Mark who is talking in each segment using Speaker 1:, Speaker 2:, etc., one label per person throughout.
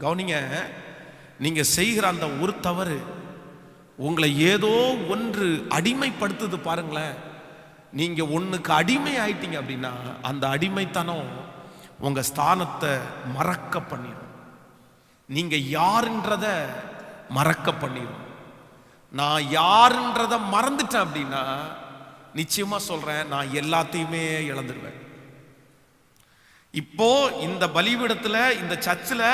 Speaker 1: கவனிங்க, நீங்க செய்கிற அந்த ஒரு தவறு உங்களை ஏதோ ஒன்று அடிமைப்படுத்துது பாருங்களேன். நீங்க ஒண்ணுக்கு அடிமை ஆயிட்டீங்க அப்படின்னா அந்த அடிமைத்தனம் உங்க ஸ்தானத்தை மறக்க பண்ணிடும். நீங்க யாருன்றத மறக்க பண்ணிடும். நான் யாருன்றத மறந்துட்டேன் அப்படின்னா நிச்சயமா சொல்றேன், நான் எல்லாத்தையுமே இழந்துடுவேன். இப்போ இந்த பலிபீடத்துல, இந்த சர்ச்சில்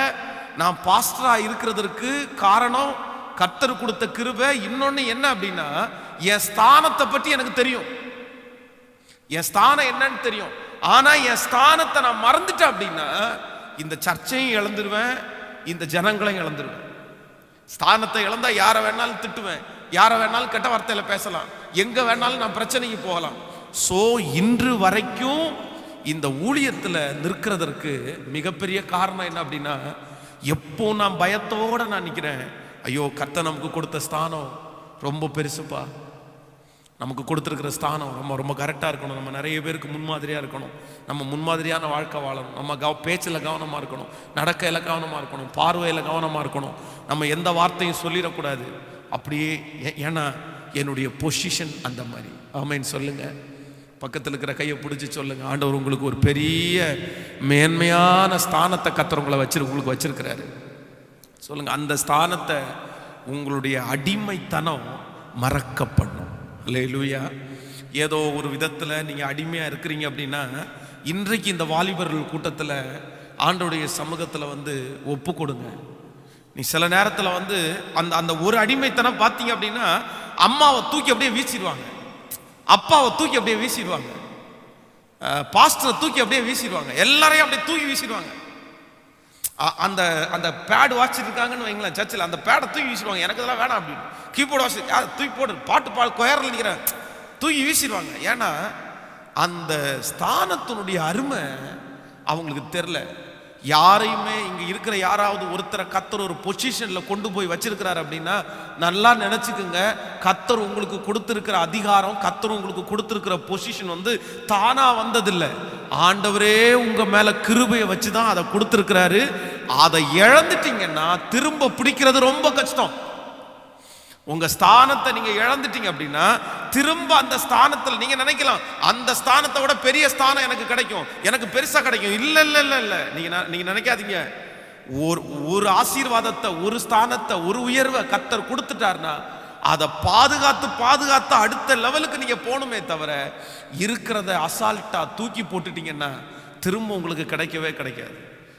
Speaker 1: நான் பாஸ்டரா இருக்கிறதற்கு காரணம் கர்த்தர் கொடுத்த கிருபை. இன்னொன்னு என்ன அப்படின்னா, என் ஸ்தானத்தை பற்றி எனக்கு தெரியும். என் ஸ்தானம் என்னன்னு தெரியும். ஆனா என் ஸ்தானத்தை நான் மறந்துட்டேன் அப்படின்னா இந்த சர்ச்சையும் இழந்துருவேன், இந்த ஜனங்களையும் இழந்துருவேன். ஸ்தானத்தை இழந்தா யாரை வேணாலும் திட்டுவேன், யாரை வேணாலும் கெட்ட வார்த்தையில பேசலாம், எங்க வேணாலும் நான் பிரச்சனைக்கு போகலாம். சோ இன்று வரைக்கும் இந்த ஊழியத்துல நிற்கிறதற்கு மிகப்பெரிய காரணம் என்ன அப்படின்னா, எப்போ நான் பயத்தோட நான் நிக்கிறேன், ஐயோ கர்த்தர் நமக்கு கொடுத்த ஸ்தானம் ரொம்ப பெருசுப்பா, நமக்கு கொடுத்துருக்கிற ஸ்தானம் ரொம்ப ரொம்ப கரெக்டாக இருக்கணும், நம்ம நிறைய பேருக்கு முன்மாதிரியாக இருக்கணும், நம்ம முன்மாதிரியான வாழ்க்கை வாழணும், நம்ம பேச்சில் கவனமாக இருக்கணும், நடக்கையில் கவனமாக இருக்கணும், பார்வையில் கவனமாக இருக்கணும், நம்ம எந்த வார்த்தையும் சொல்லிடக்கூடாது. அப்படியே ஏன்னா என்னுடைய பொசிஷன் அந்த மாதிரி. ஆமேன்னு சொல்லுங்க. பக்கத்தில் இருக்கிற கையை பிடிச்சி சொல்லுங்க, ஆண்டவர் உங்களுக்கு ஒரு பெரிய மேன்மையான ஸ்தானத்தை கர்த்தர் உங்களை உங்களுக்கு வச்சிருக்கிறாரு. சொல்லுங்க, அந்த ஸ்தானத்தை உங்களுடைய அடிமைத்தனம் மறக்கப்படும். அல்லேலூயா. ஏதோ ஒரு விதத்தில் நீங்கள் அடிமையாக இருக்கிறீங்க அப்படின்னா இன்றைக்கு இந்த வாலிபர்கள் கூட்டத்தில் ஆண்டவருடைய சமூகத்தில் ஒப்பு கொடுங்க. நீ சில நேரத்தில் அந்த அந்த ஒரு அடிமைத்தனம் பார்த்தீங்க அப்படின்னா அம்மாவை தூக்கி அப்படியே வீசிடுவாங்க, அப்பாவை தூக்கி அப்படியே வீசிடுவாங்க, பாஸ்டரை தூக்கி அப்படியே வீசிடுவாங்க, எல்லாரையும் அப்படியே தூக்கி வீசிடுவாங்க. அந்த அந்த பேடு வாசிச்சிருக்காங்கன்னு வைங்களேன் சர்ச்சில், அந்த பேடை தூக்கி வீசிடுவாங்க. எனக்கு இதெல்லாம் வேணாம் அப்படின்னு. கீபோர்டு வாசி தூக்கி போடு, பாட்டு கொயரில் நிற்கிறேன், தூக்கி வீசிடுவாங்க. ஏன்னா அந்த ஸ்தானத்தினுடைய அருமை அவங்களுக்கு தெரில. யாரையுமே இங்க இருக்கிற யாராவது ஒருத்தரை கர்த்தர் ஒரு பொசிஷன்ல கொண்டு போய் வச்சிருக்கிறார் அப்படின்னா நல்லா நினைச்சுக்குங்க, கர்த்தர் உங்களுக்கு கொடுத்திருக்கிற அதிகாரம், கர்த்தர் உங்களுக்கு கொடுத்திருக்கிற பொசிஷன் தானா வந்ததில்லை. ஆண்டவரே உங்க மேல கிருபையை வச்சுதான் அதை கொடுத்திருக்கிறாரு. அதை இழந்துட்டீங்கன்னா திரும்ப பிடிக்கிறது ரொம்ப கஷ்டம். உங்க ஸ்தானத்தை நீங்க இழந்துட்டீங்க அப்படின்னா திரும்ப அந்த ஸ்தானத்தில் நீங்க நினைக்கலாம், அந்த ஸ்தானத்தை விட பெரிய ஸ்தானம் எனக்கு கிடைக்கும், எனக்கு பெருசா கிடைக்கும். இல்ல இல்ல இல்ல இல்ல, நீங்க நினைக்காதீங்க. ஒரு ஆசீர்வாதத்தை, ஒரு ஸ்தானத்தை, ஒரு உயர்வை கர்த்தர் கொடுத்துட்டாருன்னா அதை பாதுகாத்து அடுத்த லெவலுக்கு நீங்க போகணுமே தவிர இருக்கிறத அசால்ட்டா தூக்கி போட்டுட்டீங்கன்னா திரும்ப உங்களுக்கு கிடைக்கவே கிடைக்காது.